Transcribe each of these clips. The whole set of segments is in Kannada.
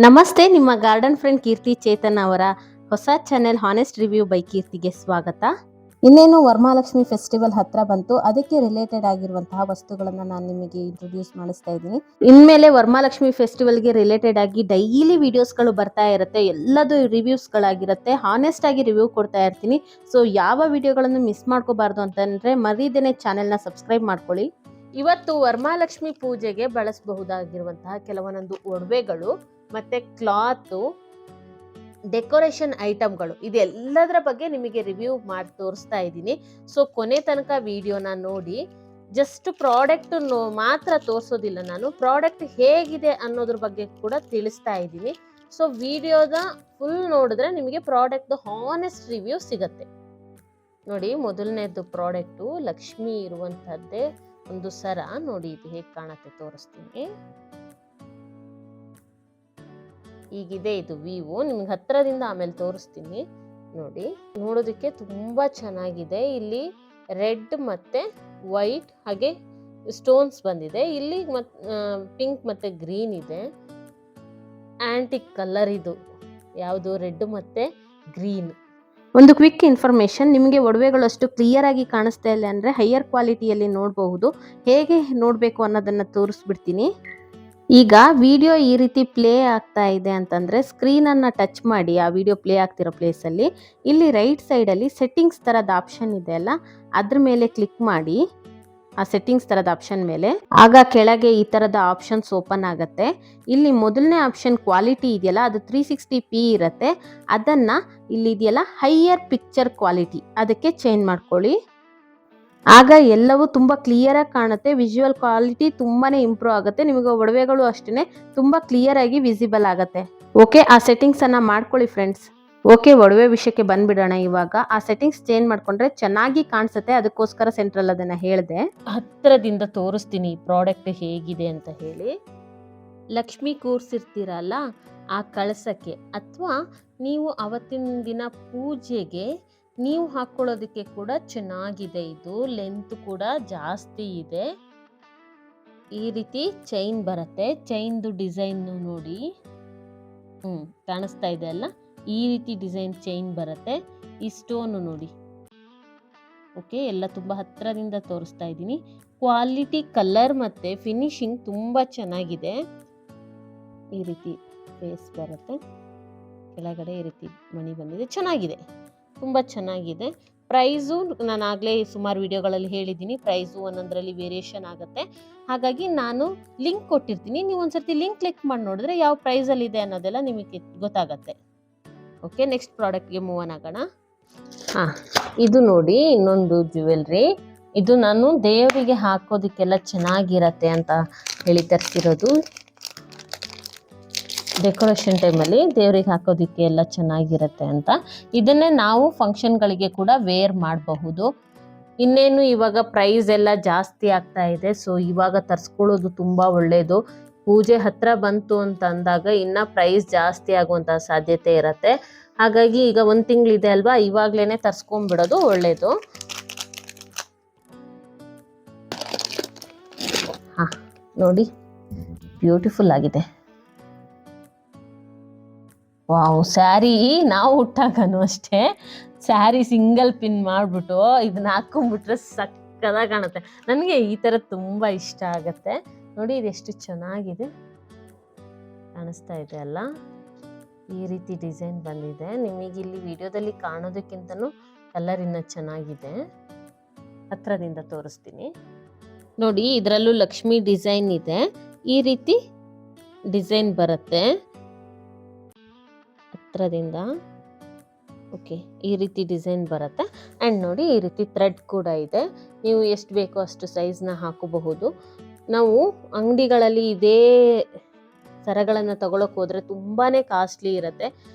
ನಮಸ್ತೆ, ನಿಮ್ಮ ಗಾರ್ಡನ್ ಫ್ರೆಂಡ್ ಕೀರ್ತಿ ಚೇತನ್ ಅವರ ಹೊಸ ಚಾನೆಲ್ ಹಾನೆಸ್ಟ್ ರಿವ್ಯೂ ಬೈ ಕೀರ್ತಿಗೆ ಸ್ವಾಗತ. ಇನ್ನೇನು ವರಮಹಾಲಕ್ಷ್ಮಿ ಫೆಸ್ಟಿವಲ್ ಹತ್ರ ಬಂತು. ಅದಕ್ಕೆ ರಿಲೇಟೆಡ್ ಆಗಿರುವಂತಹ ವಸ್ತುಗಳನ್ನು ನಾನು ನಿಮಗೆ ಇಂಟ್ರೊಡ್ಯೂಸ್ ಮಾಡಿಸ್ತಾ ಇದ್ದೀನಿ. ಇನ್ಮೇಲೆ ವರಮಹಾಲಕ್ಷ್ಮಿ ಫೆಸ್ಟಿವಲ್ಗೆ ರಿಲೇಟೆಡ್ ಆಗಿ ಡೈಲಿ ವಿಡಿಯೋಸ್ಗಳು ಬರ್ತಾ ಇರುತ್ತೆ. ಎಲ್ಲದು ರಿವ್ಯೂಸ್ಗಳಾಗಿರುತ್ತೆ. ಹಾನೆಸ್ಟ್ ಆಗಿ ರಿವ್ಯೂ ಕೊಡ್ತಾ ಇರ್ತೀನಿ. ಸೊ ಯಾವ ವಿಡಿಯೋಗಳನ್ನು ಮಿಸ್ ಮಾಡ್ಕೋಬಾರ್ದು ಅಂತಂದ್ರೆ ಮರೀದೇನೆ ಚಾನೆಲ್ನ ಸಬ್ಸ್ಕ್ರೈಬ್ ಮಾಡ್ಕೊಳ್ಳಿ. ಇವತ್ತು ವರಮಹಾಲಕ್ಷ್ಮಿ ಪೂಜೆಗೆ ಬಳಸಬಹುದಾಗಿರುವಂತಹ ಕೆಲವೊಂದು ಒಡವೆಗಳು ಮತ್ತೆ ಕ್ಲಾತು, ಡೆಕೋರೇಷನ್ ಐಟಮ್ಗಳು, ಇದೆಲ್ಲದರ ಬಗ್ಗೆ ನಿಮಗೆ ರಿವ್ಯೂ ಮಾಡಿ ತೋರಿಸ್ತಾ ಇದ್ದೀನಿ. ಸೊ ಕೊನೆ ತನಕ ವಿಡಿಯೋನ ನೋಡಿ. ಜಸ್ಟ್ ಪ್ರಾಡಕ್ಟ್ ಮಾತ್ರ ತೋರಿಸೋದಿಲ್ಲ, ನಾನು ಪ್ರಾಡಕ್ಟ್ ಹೇಗಿದೆ ಅನ್ನೋದ್ರ ಬಗ್ಗೆ ಕೂಡ ತಿಳಿಸ್ತಾ ಇದ್ದೀನಿ. ಸೊ ವಿಡಿಯೋದ ಫುಲ್ ನೋಡಿದ್ರೆ ನಿಮಗೆ ಪ್ರಾಡಕ್ಟ್ ಹಾನೆಸ್ಟ್ ರಿವ್ಯೂ ಸಿಗತ್ತೆ. ನೋಡಿ, ಮೊದಲನೇದು ಪ್ರಾಡಕ್ಟು ಲಕ್ಷ್ಮಿ ಇರುವಂತಹದ್ದೇ ಒಂದು ಸರ. ನೋಡಿ ಇದು ಹೇಗೆ ಕಾಣತ್ತೆ ತೋರಿಸ್ತೀನಿ. ಈಗಿದೆ ಇದು ವ್ಯೂ. ನಿಮ್ಗೆ ಹತ್ರದಿಂದ ಆಮೇಲೆ ತೋರಿಸ್ತೀನಿ. ನೋಡಿ, ನೋಡೋದಕ್ಕೆ ತುಂಬಾ ಚೆನ್ನಾಗಿದೆ. ಇಲ್ಲಿ ರೆಡ್ ಮತ್ತೆ ವೈಟ್ ಹಾಗೆ ಸ್ಟೋನ್ಸ್ ಬಂದಿದೆ. ಇಲ್ಲಿ ಪಿಂಕ್ ಮತ್ತೆ ಗ್ರೀನ್ ಇದೆ. ಆಂಟಿಕ್ ಕಲರ್ ಇದು ಯಾವುದು, ರೆಡ್ ಮತ್ತೆ ಗ್ರೀನ್. ಒಂದು ಕ್ವಿಕ್ ಇನ್ಫಾರ್ಮೇಶನ್, ನಿಮಗೆ ಒಡವೆಗಳು ಅಷ್ಟು ಕ್ಲಿಯರ್ ಆಗಿ ಕಾಣಿಸ್ತಾ ಇಲ್ಲ ಅಂದರೆ ಹೈಯರ್ ಕ್ವಾಲಿಟಿಯಲ್ಲಿ ನೋಡಬಹುದು. ಹೇಗೆ ನೋಡಬೇಕು ಅನ್ನೋದನ್ನು ತೋರಿಸ್ಬಿಡ್ತೀನಿ. ಈಗ ವಿಡಿಯೋ ಈ ರೀತಿ ಪ್ಲೇ ಆಗ್ತಾ ಇದೆ ಅಂತಂದರೆ ಸ್ಕ್ರೀನನ್ನು ಟಚ್ ಮಾಡಿ ಆ ವಿಡಿಯೋ ಪ್ಲೇ ಆಗ್ತಿರೋ ಪ್ಲೇಸಲ್ಲಿ ಇಲ್ಲಿ ರೈಟ್ ಸೈಡಲ್ಲಿ ಸೆಟ್ಟಿಂಗ್ಸ್ ಥರದ ಆಪ್ಷನ್ ಇದೆ ಅಲ್ಲ, ಅದ್ರ ಮೇಲೆ ಕ್ಲಿಕ್ ಮಾಡಿ. ಆ ಸೆಟ್ಟಿಂಗ್ಸ್ ಥರದ ಆಪ್ಷನ್ ಮೇಲೆ ಆಗ ಕೆಳಗೆ ಈ ಥರದ ಆಪ್ಷನ್ಸ್ ಓಪನ್ ಆಗುತ್ತೆ. ಇಲ್ಲಿ ಮೊದಲನೇ ಆಪ್ಷನ್ ಕ್ವಾಲಿಟಿ ಇದೆಯಲ್ಲ, ಅದು 360p ಇರುತ್ತೆ. ಅದನ್ನು ಇಲ್ಲಿ ಇದೆಯಲ್ಲ ಹೈಯರ್ ಪಿಕ್ಚರ್ ಕ್ವಾಲಿಟಿ, ಅದಕ್ಕೆ ಚೇಂಜ್ ಮಾಡ್ಕೊಳ್ಳಿ. ಆಗ ಎಲ್ಲವೂ ತುಂಬ ಕ್ಲಿಯರಾಗಿ ಕಾಣುತ್ತೆ. ವಿಜುವಲ್ ಕ್ವಾಲಿಟಿ ತುಂಬಾ ಇಂಪ್ರೂವ್ ಆಗುತ್ತೆ. ನಿಮಗೆ ಒಡವೆಗಳು ಅಷ್ಟೇ ತುಂಬ ಕ್ಲಿಯರ್ ಆಗಿ ವಿಸಿಬಲ್ ಆಗುತ್ತೆ. ಓಕೆ, ಆ ಸೆಟ್ಟಿಂಗ್ಸನ್ನು ಮಾಡ್ಕೊಳ್ಳಿ ಫ್ರೆಂಡ್ಸ್. ಓಕೆ, ಒಡವೆ ವಿಷಯಕ್ಕೆ ಬಂದ್ಬಿಡೋಣ. ಇವಾಗ ಆ ಸೆಟ್ಟಿಂಗ್ಸ್ ಚೇಂಜ್ ಮಾಡ್ಕೊಂಡ್ರೆ ಚೆನ್ನಾಗಿ ಕಾಣಿಸುತ್ತೆ. ಅದಕ್ಕೋಸ್ಕರ ಸೆಂಟ್ರಲ್ ಅದನ್ನು ಹೇಳಿದೆ. ಹತ್ತಿರದಿಂದ ತೋರಿಸ್ತೀನಿ ಈ ಪ್ರಾಡಕ್ಟ್ ಹೇಗಿದೆ ಅಂತ ಹೇಳಿ. ಲಕ್ಷ್ಮಿ ಕೂರ್ಸಿರ್ತೀರಲ್ಲ ಆ ಕಳಸಕ್ಕೆ ಅಥವಾ ನೀವು ಅವತ್ತಿನ ದಿನ ಪೂಜೆಗೆ ನೀವು ಹಾಕೊಳ್ಳೋದಕ್ಕೆ ಕೂಡ ಚೆನ್ನಾಗಿದೆ. ಇದು ಲೆಂತ್ ಕೂಡ ಜಾಸ್ತಿ ಇದೆ. ಈ ರೀತಿ ಚೈನ್ ಬರುತ್ತೆ. ಚೈನ್ದು ಡಿಸೈನ್ ನೋಡಿ, ಕಾಣಿಸ್ತಾ ಇದೆ ಅಲ್ಲ, ಈ ರೀತಿ ಡಿಸೈನ್ ಚೈನ್ ಬರುತ್ತೆ. ಈ ಸ್ಟೋನು ನೋಡಿ. ಓಕೆ, ಎಲ್ಲ ತುಂಬ ಹತ್ತಿರದಿಂದ ತೋರಿಸ್ತಾ ಇದ್ದೀನಿ. ಕ್ವಾಲಿಟಿ, ಕಲರ್ ಮತ್ತು ಫಿನಿಶಿಂಗ್ ತುಂಬ ಚೆನ್ನಾಗಿದೆ. ಈ ರೀತಿ ಫೇಸ್ ಬರುತ್ತೆ, ಕೆಳಗಡೆ ಈ ರೀತಿ ಮಣಿ ಬಂದಿದೆ. ಚೆನ್ನಾಗಿದೆ, ತುಂಬ ಚೆನ್ನಾಗಿದೆ. ಪ್ರೈಸು ನಾನು ಆಗಲೇ ಸುಮಾರು ವಿಡಿಯೋಗಳಲ್ಲಿ ಹೇಳಿದ್ದೀನಿ. ಪ್ರೈಸು ಒಂದೊಂದರಲ್ಲಿ ವೇರಿಯೇಷನ್ ಆಗುತ್ತೆ. ಹಾಗಾಗಿ ನಾನು ಲಿಂಕ್ ಕೊಟ್ಟಿರ್ತೀನಿ. ನೀವು ಒಂದ್ಸರ್ತಿ ಲಿಂಕ್ ಕ್ಲಿಕ್ ಮಾಡಿ ನೋಡಿದ್ರೆ ಯಾವ ಪ್ರೈಸಲ್ಲಿದೆ ಅನ್ನೋದೆಲ್ಲ ನಿಮಗೆ ಗೊತ್ತಾಗತ್ತೆ. ಓಕೆ, ನೆಕ್ಸ್ಟ್ ಪ್ರಾಡಕ್ಟ್ಗೆ ಮೂವ್ ಆನ್ ಆಗೋಣ. ಇದು ನೋಡಿ, ಇನ್ನೊಂದು ಜ್ಯುವೆಲ್ರಿ. ಇದು ನಾನು ದೇವರಿಗೆ ಹಾಕೋದಕ್ಕೆಲ್ಲ ಚೆನ್ನಾಗಿರತ್ತೆ ಅಂತ ಹೇಳಿ ತರಿಸಿರೋದು. ಡೆಕೋರೇಷನ್ ಟೈಮಲ್ಲಿ ದೇವ್ರಿಗೆ ಹಾಕೋದಕ್ಕೆ ಎಲ್ಲ ಚೆನ್ನಾಗಿರುತ್ತೆ ಅಂತ. ಇದನ್ನೇ ನಾವು ಫಂಕ್ಷನ್ಗಳಿಗೆ ಕೂಡ ವೇರ್ ಮಾಡಬಹುದು. ಇನ್ನೇನು ಇವಾಗ ಪ್ರೈಸ್ ಎಲ್ಲ ಜಾಸ್ತಿ ಆಗ್ತಾ ಇದೆ. ಸೊ ಇವಾಗ ತರಿಸ್ಕೊಳ್ಳೋದು ತುಂಬ ಒಳ್ಳೆಯದು. ಪೂಜೆ ಹತ್ರ ಬಂತು ಅಂತ ಅಂದಾಗ ಇನ್ನು ಪ್ರೈಸ್ ಜಾಸ್ತಿ ಆಗುವಂಥ ಸಾಧ್ಯತೆ ಇರುತ್ತೆ. ಹಾಗಾಗಿ ಈಗ 1 ತಿಂಗಳಿದೆ ಅಲ್ವಾ, ಇವಾಗಲೇ ತರಿಸ್ಕೊಂಡ್ಬಿಡೋದು ಒಳ್ಳೆಯದು. ನೋಡಿ, ಬ್ಯೂಟಿಫುಲ್ ಆಗಿದೆ. ವಾವ್, ಸ್ಯಾರಿ ನಾವು ಹುಟ್ಟಾಗನು ಅಷ್ಟೇ ಸ್ಯಾರಿ ಸಿಂಗಲ್ ಪಿನ್ ಮಾಡಿಬಿಟ್ಟು ಇದನ್ನ ಹಾಕೊಂಡ್ಬಿಟ್ರೆ ಸಕ್ಕದಾಗಿ ಕಾಣುತ್ತೆ. ನನಗೆ ಈ ಥರ ತುಂಬ ಇಷ್ಟ ಆಗುತ್ತೆ. ನೋಡಿ, ಇದೆಷ್ಟು ಚೆನ್ನಾಗಿದೆ ಕಾಣಿಸ್ತಾ ಇದೆ ಅಲ್ಲ. ಈ ರೀತಿ ಡಿಸೈನ್ ಬಂದಿದೆ. ನಿಮಗೆ ಇಲ್ಲಿ ವಿಡಿಯೋದಲ್ಲಿ ಕಾಣೋದಕ್ಕಿಂತನೂ ಕಲರ್ ಇನ್ನೂ ಚೆನ್ನಾಗಿದೆ. ಹತ್ರದಿಂದ ತೋರಿಸ್ತೀನಿ ನೋಡಿ. ಇದರಲ್ಲೂ ಲಕ್ಷ್ಮಿ ಡಿಸೈನ್ ಇದೆ. ಈ ರೀತಿ ಡಿಸೈನ್ ಬರುತ್ತೆ ಹತ್ರದಿಂದ. ಓಕೆ, ಈ ರೀತಿ ಡಿಸೈನ್ ಬರುತ್ತೆ. ಆ್ಯಂಡ್ ನೋಡಿ, ಈ ರೀತಿ ಥ್ರೆಡ್ ಕೂಡ ಇದೆ. ನೀವು ಎಷ್ಟು ಬೇಕೋ ಅಷ್ಟು ಸೈಜ್ನ ಹಾಕೋಬಹುದು. ನಾವು ಅಂಗಡಿಗಳಲ್ಲಿ ಇದೇ ಸರಗಳನ್ನು ತಗೊಳಕ್ಕೆ ಹೋದರೆ ತುಂಬಾ ಕಾಸ್ಟ್ಲಿ ಇರುತ್ತೆ.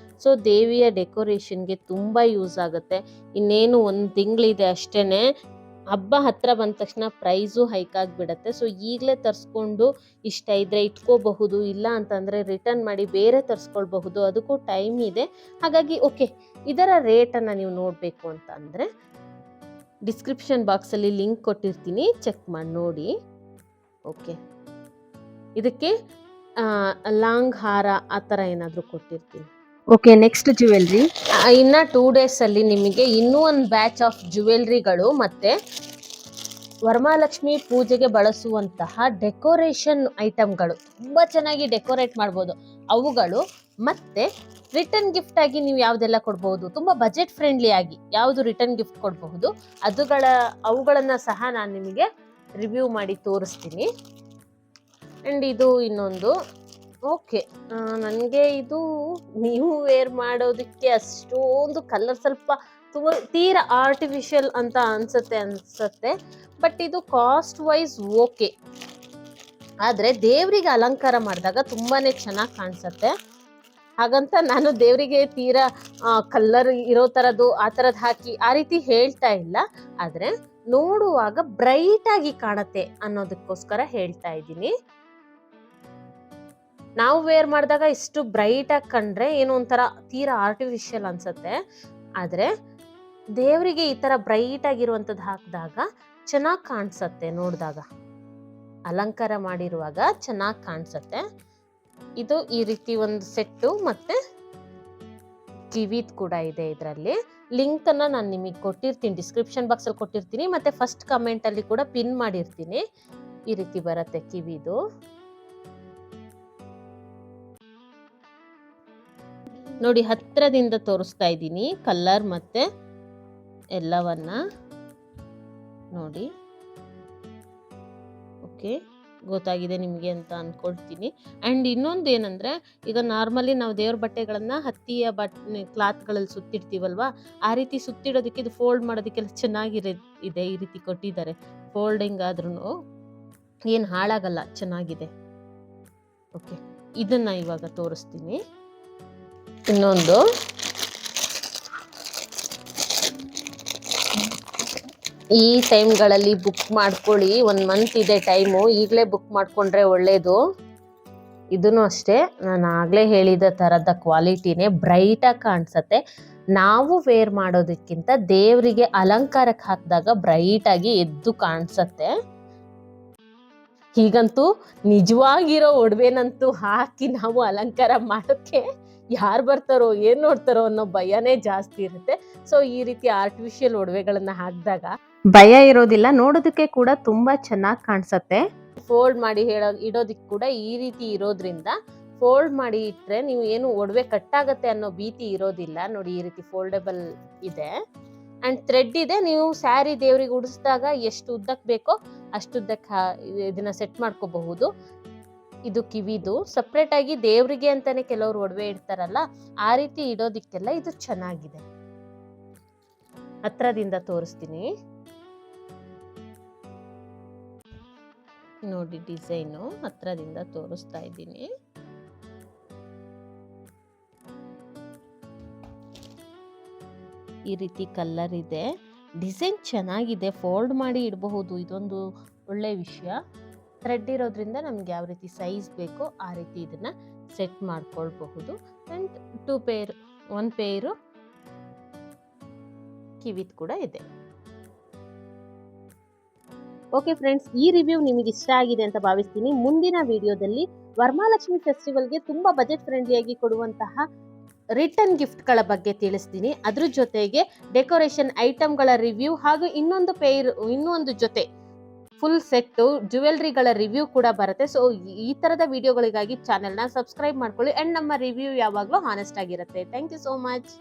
ಸೊ ದೇವಿಯ ಡೆಕೋರೇಷನ್ಗೆ ತುಂಬ ಯೂಸ್ ಆಗುತ್ತೆ. ಇನ್ನೇನು 1 ತಿಂಗಳಿದೆ ಅಷ್ಟೇ. ಹಬ್ಬ ಹತ್ರ ಬಂದ ತಕ್ಷಣ ಪ್ರೈಸು ಹೈಕ್ ಆಗಿಬಿಡತ್ತೆ. ಸೊ ಈಗಲೇ ತರಿಸ್ಕೊಂಡು ಇಷ್ಟ ಇದ್ದರೆ ಇಟ್ಕೋಬಹುದು, ಇಲ್ಲ ಅಂತಂದರೆ ರಿಟರ್ನ್ ಮಾಡಿ ಬೇರೆ ತರಿಸ್ಕೊಳ್ಬಹುದು. ಅದಕ್ಕೂ ಟೈಮ್ ಇದೆ. ಹಾಗಾಗಿ ಓಕೆ, ಇದರ ರೇಟನ್ನು ನೀವು ನೋಡಬೇಕು ಅಂತ ಅಂದರೆ ಡಿಸ್ಕ್ರಿಪ್ಷನ್ ಬಾಕ್ಸಲ್ಲಿ ಲಿಂಕ್ ಕೊಟ್ಟಿರ್ತೀನಿ, ಚೆಕ್ ಮಾಡಿ ನೋಡಿ. ಓಕೆ, ಇದಕ್ಕೆ ಲಾಂಗ್ ಹಾರ ಆ ಥರ ಏನಾದರೂ ಕೊಟ್ಟಿರ್ತೀನಿ. Okay, next jewellery. ಇನ್ನು 2 ಡೇಸಲ್ಲಿ ನಿಮಗೆ ಇನ್ನೂ ಒಂದು ಬ್ಯಾಚ್ ಆಫ್ ಜ್ಯುವೆಲ್ರಿಗಳು ಮತ್ತು ವರಮಹಾಲಕ್ಷ್ಮಿ ಪೂಜೆಗೆ ಬಳಸುವಂತಹ ಡೆಕೋರೇಷನ್ ಐಟಮ್ಗಳು, ತುಂಬ ಚೆನ್ನಾಗಿ ಡೆಕೋರೇಟ್ ಮಾಡ್ಬೋದು ಅವುಗಳು, ಮತ್ತು ರಿಟರ್ನ್ ಗಿಫ್ಟ್ ಆಗಿ ನೀವು ಯಾವುದೆಲ್ಲ ಕೊಡ್ಬೋದು, ತುಂಬ ಬಜೆಟ್ ಫ್ರೆಂಡ್ಲಿ ಆಗಿ ಯಾವುದು ರಿಟರ್ನ್ ಗಿಫ್ಟ್ ಕೊಡಬಹುದು ಅವುಗಳನ್ನು ಸಹ ನಾನು ನಿಮಗೆ ರಿವ್ಯೂ ಮಾಡಿ ತೋರಿಸ್ತೀನಿ. ಆ್ಯಂಡ್ ಇದು ಇನ್ನೊಂದು. ಓಕೆ, ನನಗೆ ಇದು ನೀವು ವೇರ್ ಮಾಡೋದಕ್ಕೆ ಅಷ್ಟೊಂದು ಕಲರ್ ಸ್ವಲ್ಪ ತೀರಾ ಆರ್ಟಿಫಿಷಿಯಲ್ ಅಂತ ಅನ್ಸುತ್ತೆ. ಬಟ್ ಇದು ಕಾಸ್ಟ್ ವೈಸ್ ಓಕೆ, ಆದರೆ ದೇವರಿಗೆ ಅಲಂಕಾರ ಮಾಡಿದಾಗ ತುಂಬಾ ಚೆನ್ನಾಗಿ ಕಾಣಿಸುತ್ತೆ. ಹಾಗಂತ ನಾನು ದೇವರಿಗೆ ತೀರಾ ಕಲರ್ ಇರೋ ಥರದ್ದು ಆ ಥರದ್ದು ಹಾಕಿ ಆ ರೀತಿ ಹೇಳ್ತಾ ಇಲ್ಲ, ಆದರೆ ನೋಡುವಾಗ ಬ್ರೈಟ್ ಆಗಿ ಕಾಣುತ್ತೆ ಅನ್ನೋದಕ್ಕೋಸ್ಕರ ಹೇಳ್ತಾ ಇದ್ದೀನಿ. ನಾವು ವೇರ್ ಮಾಡಿದಾಗ ಇಷ್ಟು ಬ್ರೈಟ್ ಆಗಿ ಕಂಡ್ರೆ ಏನೋ ಒಂಥರ ತೀರಾ ಆರ್ಟಿಫಿಷಿಯಲ್ ಅನ್ಸುತ್ತೆ, ಆದರೆ ದೇವರಿಗೆ ಈ ಥರ ಬ್ರೈಟ್ ಆಗಿರುವಂಥದ್ದು ಹಾಕಿದಾಗ ಚೆನ್ನಾಗಿ ಕಾಣಿಸುತ್ತೆ. ನೋಡಿದಾಗ ಅಲಂಕಾರ ಮಾಡಿರುವಾಗ ಚೆನ್ನಾಗಿ ಕಾಣಿಸುತ್ತೆ. ಇದು ಈ ರೀತಿ ಒಂದು ಸೆಟ್ಟು ಮತ್ತು ಕಿವಿದ್ ಕೂಡ ಇದೆ. ಇದರಲ್ಲಿ ಲಿಂಕನ್ನು ನಾನು ನಿಮಗೆ ಕೊಟ್ಟಿರ್ತೀನಿ, ಡಿಸ್ಕ್ರಿಪ್ಷನ್ ಬಾಕ್ಸಲ್ಲಿ ಕೊಟ್ಟಿರ್ತೀನಿ, ಮತ್ತು ಫಸ್ಟ್ ಕಮೆಂಟಲ್ಲಿ ಕೂಡ ಪಿನ್ ಮಾಡಿರ್ತೀನಿ. ಈ ರೀತಿ ಬರುತ್ತೆ ಕಿವಿದು. ನೋಡಿ, ಹತ್ತಿರದಿಂದ ತೋರಿಸ್ತಾ ಇದ್ದೀನಿ ಕಲರ್ ಮತ್ತು ಎಲ್ಲವನ್ನ ನೋಡಿ. ಓಕೆ, ಗೊತ್ತಾಗಿದೆ ನಿಮಗೆ ಅಂತ ಅಂದ್ಕೊಳ್ತೀನಿ. ಆ್ಯಂಡ್ ಇನ್ನೊಂದು ಏನಂದರೆ, ಈಗ ನಾರ್ಮಲಿ ನಾವು ದೇವ್ರ ಬಟ್ಟೆಗಳನ್ನು ಹತ್ತಿಯ ಕ್ಲಾತ್ಗಳಲ್ಲಿ ಸುತ್ತಿಡ್ತೀವಲ್ವ, ಆ ರೀತಿ ಸುತ್ತಿಡೋದಕ್ಕೆ ಇದು ಫೋಲ್ಡ್ ಮಾಡೋದಕ್ಕೆಲ್ಲ ಚೆನ್ನಾಗಿದೆ. ಈ ರೀತಿ ಕೊಟ್ಟಿದ್ದಾರೆ, ಫೋಲ್ಡಿಂಗ್ ಆದ್ರೂ ಏನು ಹಾಳಾಗಲ್ಲ, ಚೆನ್ನಾಗಿದೆ. ಓಕೆ, ಇದನ್ನು ಇವಾಗ ತೋರಿಸ್ತೀನಿ. ಇನ್ನೊಂದು ಈ ಟೈಮ್ಗಳಲ್ಲಿ ಬುಕ್ ಮಾಡ್ಕೊಳ್ಳಿ, 1 ಮಂತ್ ಇದೆ ಟೈಮು, ಈಗಲೇ ಬುಕ್ ಮಾಡಿಕೊಂಡ್ರೆ ಒಳ್ಳೆಯದು. ಇದೂ ಅಷ್ಟೇ, ನಾನು ಆಗಲೇ ಹೇಳಿದ ಥರದ ಕ್ವಾಲಿಟಿನೇ, ಬ್ರೈಟಾಗಿ ಕಾಣಿಸುತ್ತೆ. ನಾವು ವೇರ್ ಮಾಡೋದಕ್ಕಿಂತ ದೇವರಿಗೆ ಅಲಂಕಾರಕ್ಕೆ ಹಾಕಿದಾಗ ಬ್ರೈಟಾಗಿ ಎದ್ದು ಕಾಣಿಸುತ್ತೆ. ಹೀಗಂತೂ ನಿಜವಾಗಿರೋ ಒಡವೆನಂತೂ ಹಾಕಿ ನಾವು ಅಲಂಕಾರ ಮಾಡೋಕ್ಕೆ ಯಾರು ಬರ್ತಾರೋ ಏನು ನೋಡ್ತಾರೋ ಅನ್ನೋ ಭಯನೇ ಜಾಸ್ತಿ ಇರುತ್ತೆ. ಸೊ ಈ ರೀತಿ ಆರ್ಟಿಫಿಷಿಯಲ್ ಒಡವೆಗಳನ್ನು ಹಾಕಿದಾಗ ಭಯ ಇರೋದಿಲ್ಲ, ನೋಡೋದಕ್ಕೆ ಕೂಡ ತುಂಬ ಚೆನ್ನಾಗಿ ಕಾಣಿಸುತ್ತೆ. ಫೋಲ್ಡ್ ಮಾಡಿ ಇಡೋದಕ್ಕೆ ಕೂಡ ಈ ರೀತಿ ಇರೋದ್ರಿಂದ ಫೋಲ್ಡ್ ಮಾಡಿ ಇಟ್ಟರೆ ನೀವು ಏನು ಒಡವೆ ಕಟ್ಟಾಗತ್ತೆ ಅನ್ನೋ ಭೀತಿ ಇರೋದಿಲ್ಲ. ನೋಡಿ, ಈ ರೀತಿ ಫೋಲ್ಡಬಲ್ ಇದೆ ಆ್ಯಂಡ್ ಥ್ರೆಡ್ ಇದೆ. ನೀವು ಸ್ಯಾರಿ ದೇವರಿಗೆ ಉಡಿಸಿದಾಗ ಎಷ್ಟು ಉದ್ದಕ್ಕೆ ಬೇಕೋ ಅಷ್ಟು ಉದ್ದಕ್ಕೆ ಇದನ್ನು ಸೆಟ್ ಮಾಡ್ಕೋಬಹುದು. ಇದು ಕಿವಿದು ಸಪ್ರೇಟಾಗಿ ದೇವರಿಗೆ ಅಂತಾನೆ ಕೆಲವರು ಒಡವೆ ಇಡ್ತಾರಲ್ಲ, ಆ ರೀತಿ ಇಡೋದಿಕ್ಕೆಲ್ಲ ಇದು ಚೆನ್ನಾಗಿದೆ. ಹತ್ರದಿಂದ ತೋರಿಸ್ತೀನಿ ನೋಡಿ, ಡಿಸೈನು ಹತ್ರದಿಂದ ತೋರಿಸ್ತಾ ಇದ್ದೀನಿ. ಈ ರೀತಿ ಕಲರ್ ಇದೆ, ಡಿಸೈನ್ ಚೆನ್ನಾಗಿದೆ, ಫೋಲ್ಡ್ ಮಾಡಿ ಇಡಬಹುದು. ಇದೊಂದು ಒಳ್ಳೆ ವಿಷಯ. ಥ್ರೆಡ್ ಇರೋದ್ರಿಂದ ನಮ್ಗೆ ಯಾವ ರೀತಿ ಸೈಜ್ ಬೇಕೋ ಆ ರೀತಿ ಇದನ್ನು ಸೆಟ್ ಮಾಡ್ಕೊಳ್ಬಹುದು. ಆ್ಯಂಡ್ 2 ಪೇರ್ 1 ಪೇರು ಕಿವಿದ್ ಕೂಡ ಇದೆ. ಓಕೆ ಫ್ರೆಂಡ್ಸ್, ಈ ರಿವ್ಯೂ ನಿಮಗೆ ಇಷ್ಟ ಆಗಿದೆ ಅಂತ ಭಾವಿಸ್ತೀನಿ. ಮುಂದಿನ ವಿಡಿಯೋದಲ್ಲಿ ವರಮಹಾಲಕ್ಷ್ಮಿ ಫೆಸ್ಟಿವಲ್ಗೆ ತುಂಬ ಬಜೆಟ್ ಫ್ರೆಂಡ್ಲಿಯಾಗಿ ಕೊಡುವಂತಹ ರಿಟರ್ನ್ ಗಿಫ್ಟ್ಗಳ ಬಗ್ಗೆ ತಿಳಿಸ್ತೀನಿ. ಅದ್ರ ಜೊತೆಗೆ ಡೆಕೋರೇಷನ್ ಐಟಮ್ಗಳ ರಿವ್ಯೂ ಹಾಗೂ ಇನ್ನೊಂದು ಜೊತೆ ಫುಲ್ ಸೆಟ್ಟು ಜ್ಯುವೆಲ್ರಿಗಳ ರಿವ್ಯೂ ಕೂಡ ಬರುತ್ತೆ. ಸೊ ಈ ಥರದ ವಿಡಿಯೋಗಳಿಗಾಗಿ ಚಾನೆಲ್ನ ಸಬ್ಸ್ಕ್ರೈಬ್ ಮಾಡ್ಕೊಳ್ಳಿ. ಆ್ಯಂಡ್ ನಮ್ಮ ರಿವ್ಯೂ ಯಾವಾಗಲೂ ಹಾನೆಸ್ಟ್ ಆಗಿರುತ್ತೆ. Thank you so much.